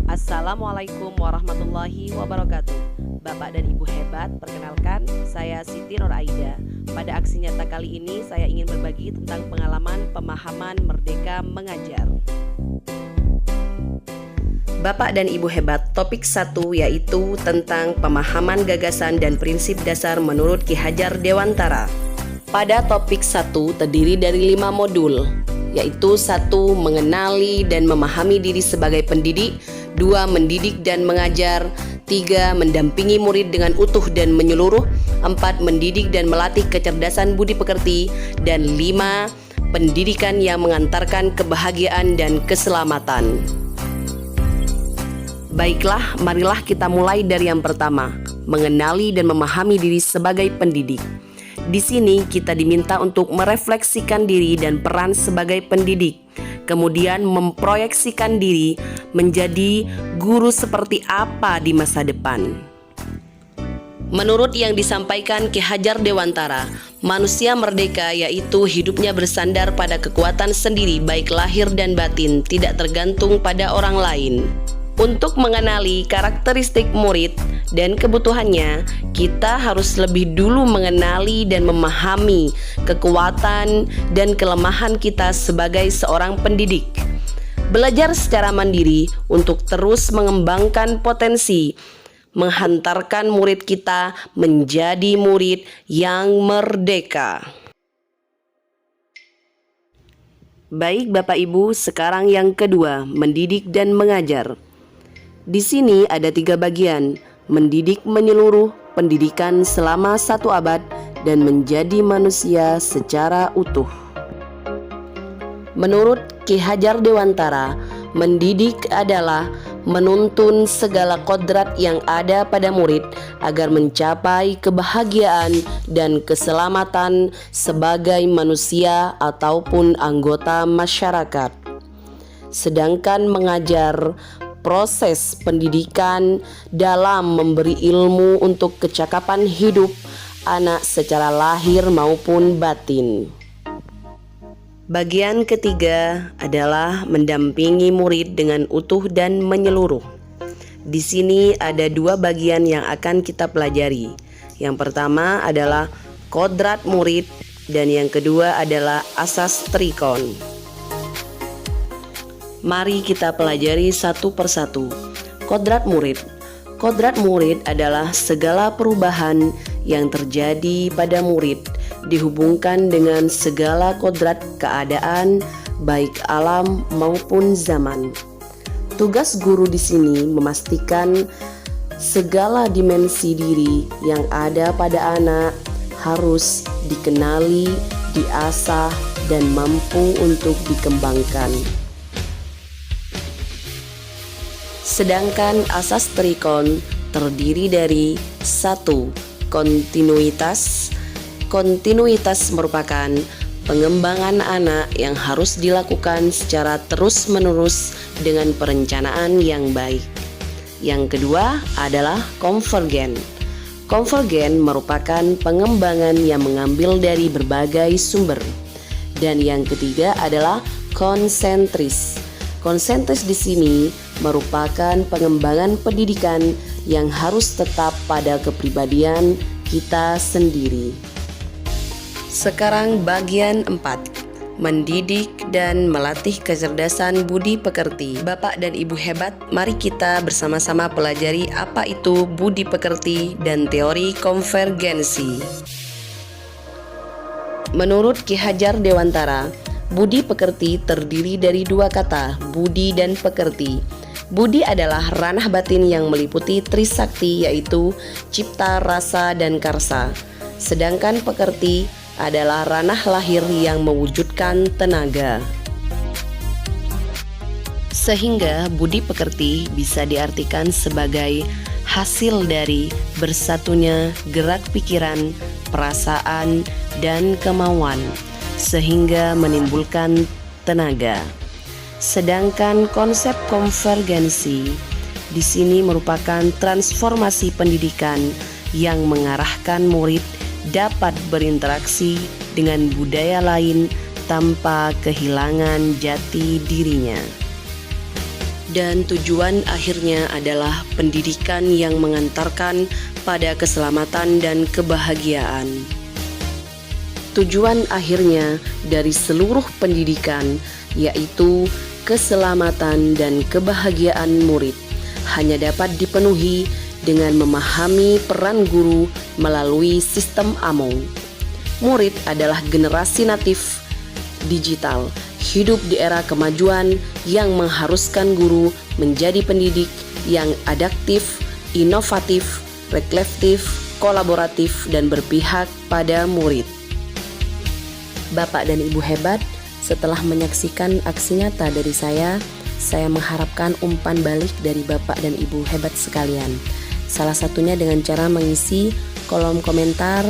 Assalamualaikum warahmatullahi wabarakatuh. Bapak dan Ibu hebat, perkenalkan saya Siti Nur Aida. Pada aksi nyata kali ini saya ingin berbagi tentang pengalaman pemahaman merdeka mengajar. Bapak dan Ibu hebat, topik 1 yaitu tentang pemahaman gagasan dan prinsip dasar menurut Ki Hajar Dewantara. Pada topik 1 terdiri dari 5 modul, yaitu 1. Mengenali dan memahami diri sebagai pendidik, 2. Mendidik dan mengajar, 3. Mendampingi murid dengan utuh dan menyeluruh, 4. Mendidik dan melatih kecerdasan budi pekerti, dan 5. Pendidikan yang mengantarkan kebahagiaan dan keselamatan. Baiklah, marilah kita mulai dari yang pertama, mengenali dan memahami diri sebagai pendidik. Di sini kita diminta untuk merefleksikan diri dan peran sebagai pendidik, kemudian memproyeksikan diri menjadi guru seperti apa di masa depan. Menurut yang disampaikan Ki Hajar Dewantara, manusia merdeka yaitu hidupnya bersandar pada kekuatan sendiri baik lahir dan batin, tidak tergantung pada orang lain. Untuk mengenali karakteristik murid dan kebutuhannya, kita harus lebih dulu mengenali dan memahami kekuatan dan kelemahan kita sebagai seorang pendidik. Belajar secara mandiri untuk terus mengembangkan potensi, menghantarkan murid kita menjadi murid yang merdeka. Baik Bapak Ibu, sekarang yang kedua, mendidik dan mengajar. Di sini ada 3 bagian, mendidik menyeluruh, pendidikan selama 1 abad, dan menjadi manusia secara utuh. Menurut Ki Hajar Dewantara, mendidik adalah menuntun segala kodrat yang ada pada murid agar mencapai kebahagiaan dan keselamatan sebagai manusia ataupun anggota masyarakat. Sedangkan mengajar, proses pendidikan dalam memberi ilmu untuk kecakapan hidup anak secara lahir maupun batin. Bagian ketiga adalah mendampingi murid dengan utuh dan menyeluruh. Di sini ada 2 bagian yang akan kita pelajari. Yang pertama adalah kodrat murid dan yang kedua adalah asas trikon. Mari kita pelajari satu persatu. Kodrat murid. Kodrat murid adalah segala perubahan yang terjadi pada murid dihubungkan dengan segala kodrat keadaan baik alam maupun zaman. Tugas guru di sini memastikan segala dimensi diri yang ada pada anak harus dikenali, diasah, dan mampu untuk dikembangkan. Sedangkan asas trikon terdiri dari 1. Kontinuitas. Kontinuitas merupakan pengembangan anak yang harus dilakukan secara terus-menerus dengan perencanaan yang baik. Yang kedua adalah konvergen. Konvergen merupakan pengembangan yang mengambil dari berbagai sumber. Dan yang ketiga adalah konsentris. Konsentris di sini merupakan pengembangan pendidikan yang harus tetap pada kepribadian kita sendiri. Sekarang bagian 4, mendidik dan melatih kecerdasan budi pekerti. Bapak dan Ibu hebat, mari kita bersama-sama pelajari apa itu budi pekerti dan teori konvergensi. Menurut Ki Hajar Dewantara, budi pekerti terdiri dari 2 kata, budi dan pekerti. Budi adalah ranah batin yang meliputi trisakti yaitu cipta, rasa, dan karsa. Sedangkan pekerti adalah ranah lahir yang mewujudkan tenaga. Sehingga budi pekerti bisa diartikan sebagai hasil dari bersatunya gerak pikiran, perasaan, dan kemauan, sehingga menimbulkan tenaga. Sedangkan konsep konvergensi di sini merupakan transformasi pendidikan yang mengarahkan murid dapat berinteraksi dengan budaya lain tanpa kehilangan jati dirinya. Dan tujuan akhirnya adalah pendidikan yang mengantarkan pada keselamatan dan kebahagiaan. Tujuan akhirnya dari seluruh pendidikan yaitu keselamatan dan kebahagiaan murid hanya dapat dipenuhi dengan memahami peran guru melalui sistem AMONG. Murid adalah generasi natif digital, hidup di era kemajuan yang mengharuskan guru menjadi pendidik yang adaptif, inovatif, reflektif, kolaboratif, dan berpihak pada murid. Bapak dan Ibu hebat, setelah menyaksikan aksi nyata dari saya mengharapkan umpan balik dari Bapak dan Ibu hebat sekalian. Salah satunya dengan cara mengisi kolom komentar,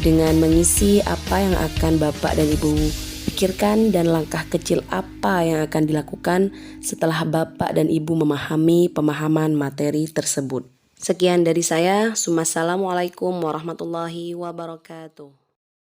dengan mengisi apa yang akan Bapak dan Ibu pikirkan dan langkah kecil apa yang akan dilakukan setelah Bapak dan Ibu memahami pemahaman materi tersebut. Sekian dari saya. Wassalamualaikum warahmatullahi wabarakatuh.